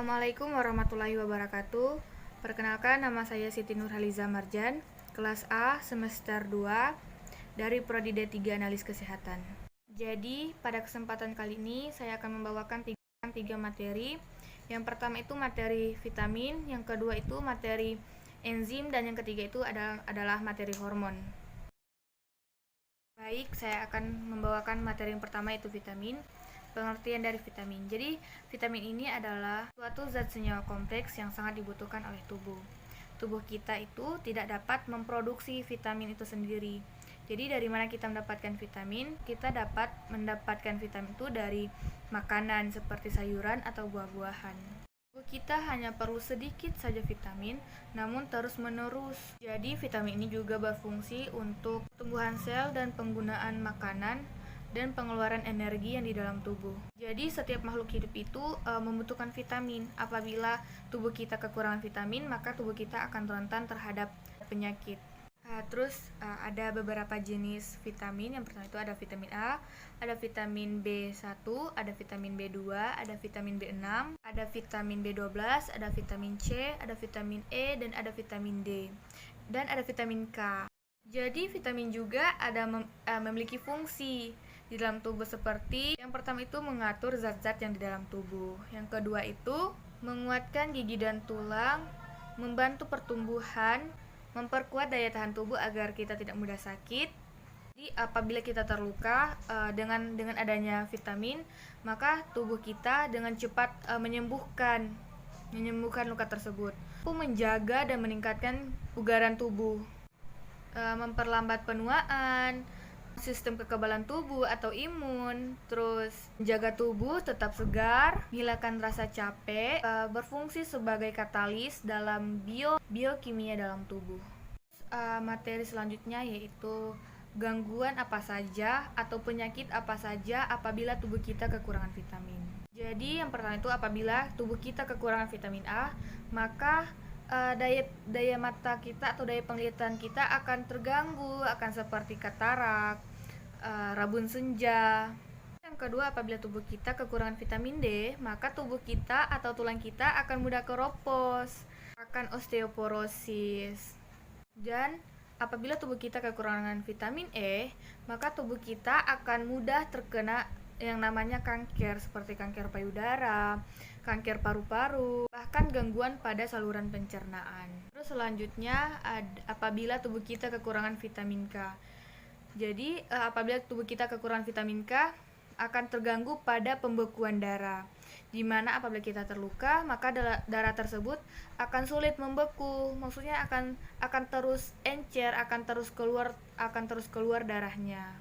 Assalamualaikum warahmatullahi wabarakatuh. Perkenalkan, nama saya Siti Nurhaliza Marjan, kelas A semester 2 dari Prodi D3 Analis Kesehatan. Jadi, pada kesempatan kali ini saya akan membawakan tiga materi. Yang pertama itu materi vitamin, yang kedua itu materi enzim, dan yang ketiga itu adalah materi hormon. Baik, saya akan membawakan materi yang pertama yaitu vitamin. Pengertian dari vitamin. Jadi, vitamin ini adalah suatu zat senyawa kompleks yang sangat dibutuhkan oleh tubuh. Tubuh kita itu tidak dapat memproduksi vitamin itu sendiri. Jadi, dari mana kita mendapatkan vitamin? Kita dapat mendapatkan vitamin itu dari makanan seperti sayuran atau buah-buahan. Tubuh kita hanya perlu sedikit saja vitamin, namun terus-menerus. Jadi, vitamin ini juga berfungsi untuk pertumbuhan sel dan penggunaan makanan dan pengeluaran energi yang di dalam tubuh. Jadi setiap makhluk hidup itu membutuhkan vitamin. Apabila tubuh kita kekurangan vitamin, maka tubuh kita akan rentan terhadap penyakit. Terus ada beberapa jenis vitamin. Yang pertama itu ada vitamin A, ada vitamin B1, ada vitamin B2, ada vitamin B6, ada vitamin B12, ada vitamin C, ada vitamin E, dan ada vitamin D. Dan ada vitamin K. Jadi vitamin juga memiliki fungsi di dalam tubuh seperti yang pertama itu mengatur zat-zat yang di dalam tubuh. Yang kedua itu menguatkan gigi dan tulang, membantu pertumbuhan, memperkuat daya tahan tubuh agar kita tidak mudah sakit. Jadi apabila kita terluka dengan adanya vitamin, maka tubuh kita dengan cepat menyembuhkan luka tersebut. Menjaga dan meningkatkan bugaran tubuh, memperlambat penuaan, sistem kekebalan tubuh atau imun, terus menjaga tubuh tetap segar, menghilangkan rasa capek, berfungsi sebagai katalis dalam biokimia dalam tubuh. Materi selanjutnya yaitu gangguan apa saja atau penyakit apa saja apabila tubuh kita kekurangan vitamin. Jadi yang pertama itu apabila tubuh kita kekurangan vitamin A, maka daya mata kita atau daya penglihatan kita akan terganggu, akan seperti katarak, rabun senja. Yang kedua, apabila tubuh kita kekurangan vitamin D, maka tubuh kita atau tulang kita akan mudah keropos, akan osteoporosis. Dan apabila tubuh kita kekurangan vitamin E, maka tubuh kita akan mudah terkena yang namanya kanker seperti kanker payudara, kanker paru-paru, bahkan gangguan pada saluran pencernaan. Terus selanjutnya apabila tubuh kita kekurangan vitamin K. Jadi apabila tubuh kita kekurangan vitamin K akan terganggu pada pembekuan darah. Di mana apabila kita terluka, maka darah tersebut akan sulit membeku. Maksudnya akan terus encer, akan terus keluar darahnya.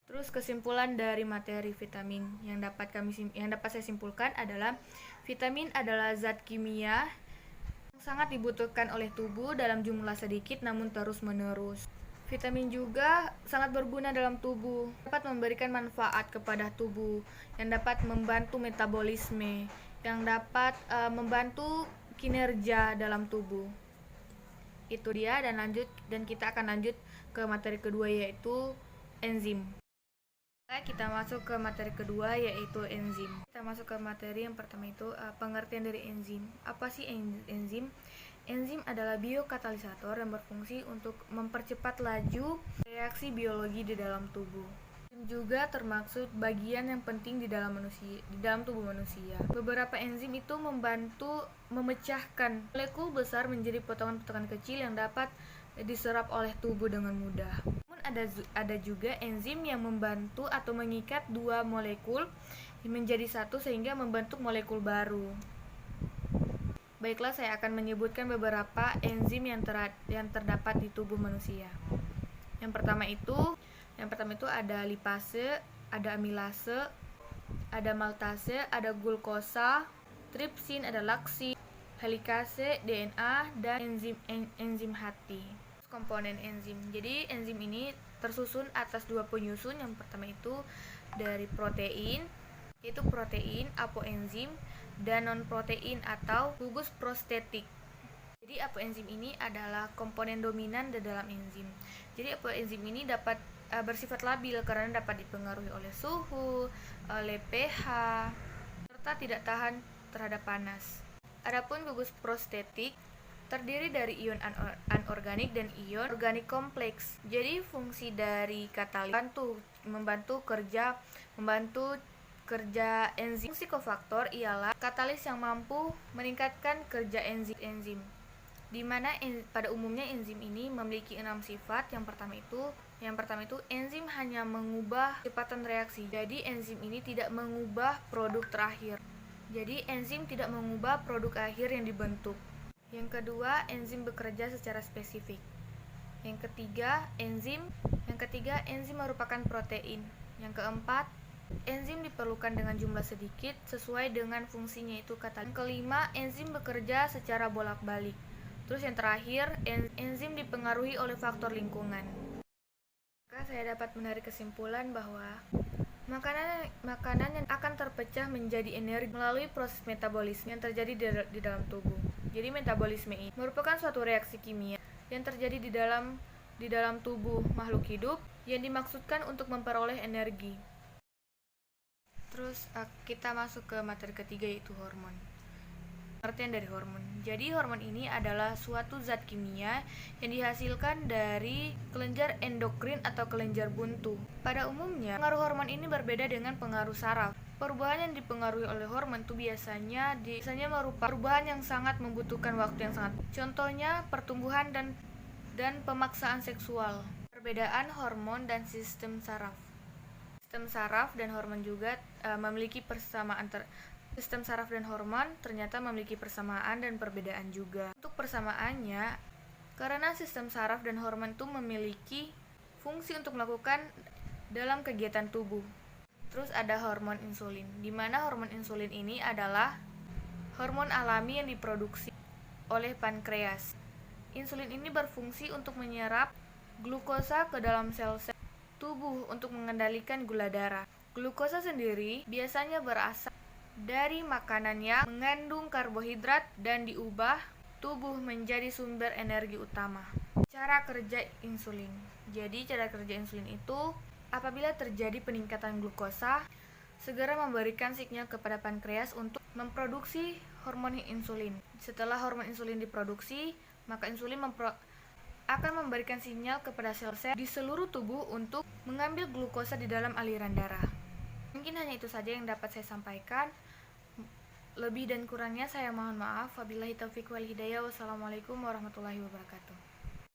Terus kesimpulan dari materi vitamin yang dapat saya simpulkan adalah vitamin adalah zat kimia yang sangat dibutuhkan oleh tubuh dalam jumlah sedikit namun terus-menerus. Vitamin juga sangat berguna dalam tubuh, dapat memberikan manfaat kepada tubuh, yang dapat membantu metabolisme, yang dapat membantu kinerja dalam tubuh. Itu dia dan kita akan lanjut ke materi kedua yaitu enzim. Kita masuk ke materi kedua yaitu enzim. Kita masuk ke materi yang pertama itu pengertian dari enzim. Apa sih enzim? Enzim adalah biokatalisator yang berfungsi untuk mempercepat laju reaksi biologi di dalam tubuh. Enzim juga termaksud bagian yang penting di dalam tubuh manusia. Beberapa enzim itu membantu memecahkan molekul besar menjadi potongan-potongan kecil yang dapat diserap oleh tubuh dengan mudah. Ada juga enzim yang membantu atau mengikat dua molekul menjadi satu sehingga membentuk molekul baru. Baiklah, saya akan menyebutkan beberapa enzim yang terdapat di tubuh manusia. Yang pertama itu ada lipase, ada amilase, ada maltase, ada glukosa, tripsin, ada laksin, helikase, DNA, dan enzim hati. Komponen enzim. Jadi enzim ini tersusun atas dua penyusun. Yang pertama itu dari protein, yaitu protein apoenzim, dan non-protein atau gugus prostetik. Jadi apoenzim ini adalah komponen dominan di dalam enzim. Jadi apoenzim ini dapat bersifat labil karena dapat dipengaruhi oleh suhu, oleh pH, serta tidak tahan terhadap panas. Adapun gugus prostetik terdiri dari ion anorganik dan ion organik kompleks. Jadi fungsi dari katalis membantu kerja enzim. Fungsi kofaktor ialah katalis yang mampu meningkatkan kerja enzim. Di mana pada umumnya enzim ini memiliki 6 sifat. Yang pertama itu enzim hanya mengubah kecepatan reaksi. Jadi enzim ini tidak mengubah produk terakhir. Jadi enzim tidak mengubah produk akhir yang dibentuk. Yang kedua, enzim bekerja secara spesifik. Yang ketiga, enzim merupakan protein. Yang keempat, enzim diperlukan dengan jumlah sedikit sesuai dengan fungsinya itu katalis. Yang kelima, enzim bekerja secara bolak-balik. Terus yang terakhir, enzim dipengaruhi oleh faktor lingkungan. Maka saya dapat menarik kesimpulan bahwa makanan yang akan terpecah menjadi energi melalui proses metabolisme yang terjadi di dalam tubuh. Jadi metabolisme ini merupakan suatu reaksi kimia yang terjadi di dalam tubuh makhluk hidup yang dimaksudkan untuk memperoleh energi. Terus kita masuk ke materi ketiga, yaitu hormon. Pengertian dari hormon. Jadi hormon ini adalah suatu zat kimia yang dihasilkan dari kelenjar endokrin atau kelenjar buntu. Pada umumnya, pengaruh hormon ini berbeda dengan pengaruh saraf. Perubahan yang dipengaruhi oleh hormon itu biasanya merupakan perubahan yang sangat membutuhkan waktu yang sangat. Contohnya pertumbuhan dan pemaksaan seksual. Perbedaan hormon dan sistem saraf. Sistem saraf dan hormon juga memiliki persamaan. Sistem saraf dan hormon ternyata memiliki persamaan dan perbedaan juga. Untuk persamaannya, karena sistem saraf dan hormon itu memiliki fungsi untuk melakukan dalam kegiatan tubuh. Terus ada hormon insulin, di mana hormon insulin ini adalah hormon alami yang diproduksi oleh pankreas. Insulin ini berfungsi untuk menyerap glukosa ke dalam sel-sel tubuh untuk mengendalikan gula darah. Glukosa sendiri biasanya berasal dari makanan yang mengandung karbohidrat dan diubah tubuh menjadi sumber energi utama. Cara kerja insulin. Jadi cara kerja insulin itu apabila terjadi peningkatan glukosa, segera memberikan sinyal kepada pankreas untuk memproduksi hormon insulin. Setelah hormon insulin diproduksi, maka insulin akan memberikan sinyal kepada sel-sel di seluruh tubuh untuk mengambil glukosa di dalam aliran darah. Mungkin hanya itu saja yang dapat saya sampaikan. Lebih dan kurangnya saya mohon maaf. Wabillahi taufiq wal hidayah. Wassalamualaikum warahmatullahi wabarakatuh.